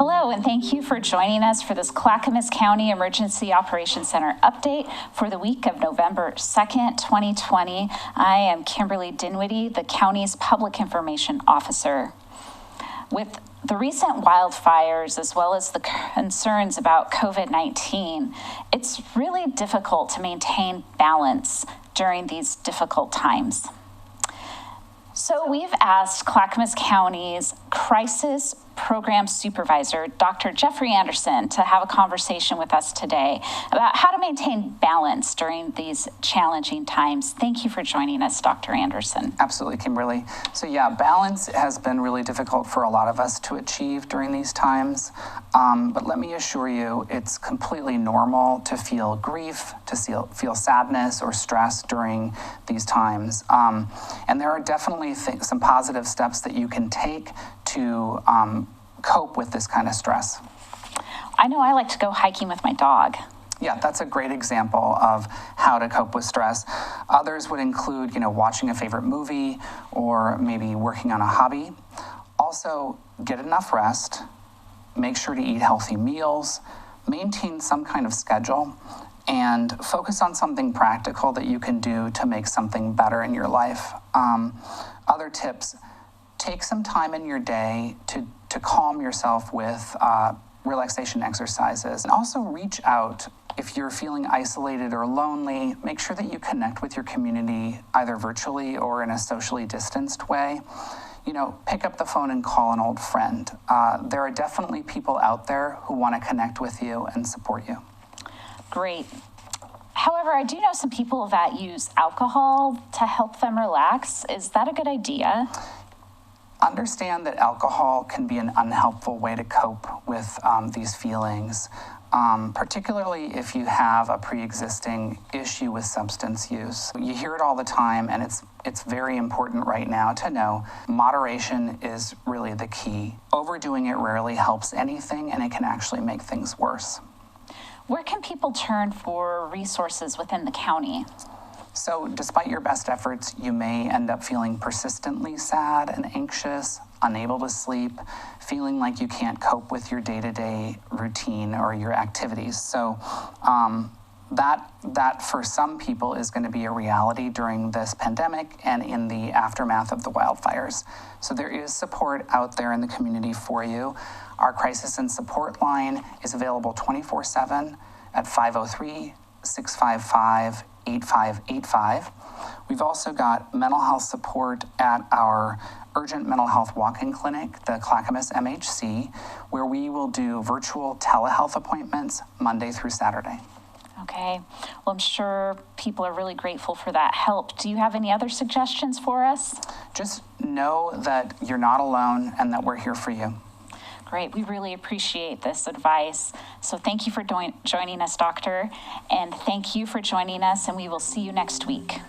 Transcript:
Hello, and thank you for joining us for this Clackamas County Emergency Operations Center update for the week of November 2nd, 2020. I am Kimberly Dinwiddie, the county's Public Information Officer. With the recent wildfires, as well as the concerns about COVID-19, it's really difficult to maintain balance during these difficult times. So we've asked Clackamas County's Crisis Program Supervisor, Dr. Jeffrey Anderson, to have a conversation with us today about how to maintain balance during these challenging times. Thank you for joining us, Dr. Anderson. Absolutely, Kimberly. So yeah, balance has been really difficult for a lot of us to achieve during these times. But let me assure you, it's completely normal to feel grief, to feel sadness or stress during these times. And there are definitely some positive steps that you can take to cope with this kind of stress. I know I like to go hiking with my dog. Yeah, that's a great example of how to cope with stress. Others would include, watching a favorite movie or maybe working on a hobby. Also, get enough rest, make sure to eat healthy meals, maintain some kind of schedule, and focus on something practical that you can do to make something better in your life. Other tips: take some time in your day to calm yourself with relaxation exercises. And also reach out if you're feeling isolated or lonely. Make sure that you connect with your community either virtually or in a socially distanced way. Pick up the phone and call an old friend. There are definitely people out there who want to connect with you and support you. Great. However, I do know some people that use alcohol to help them relax. Is that a good idea? Understand that alcohol can be an unhelpful way to cope with these feelings, particularly if you have a pre-existing issue with substance use. You hear it all the time, and it's very important right now to know moderation is really the key. Overdoing it rarely helps anything, and it can actually make things worse. Where can people turn for resources within the county? So despite your best efforts, you may end up feeling persistently sad and anxious, unable to sleep, feeling like you can't cope with your day-to-day routine or your activities. So that for some people is going to be a reality during this pandemic and in the aftermath of the wildfires. So there is support out there in the community for you. Our crisis and support line is available 24/7 at 503-655-8585. We've also got mental health support at our urgent mental health walk-in clinic, the Clackamas MHC, where we will do virtual telehealth appointments Monday through Saturday. Okay. Well, I'm sure people are really grateful for that help. Do you have any other suggestions for us? Just know that you're not alone and that we're here for you. Great. We really appreciate this advice. So thank you for joining us, Doctor. And thank you for joining us, and we will see you next week.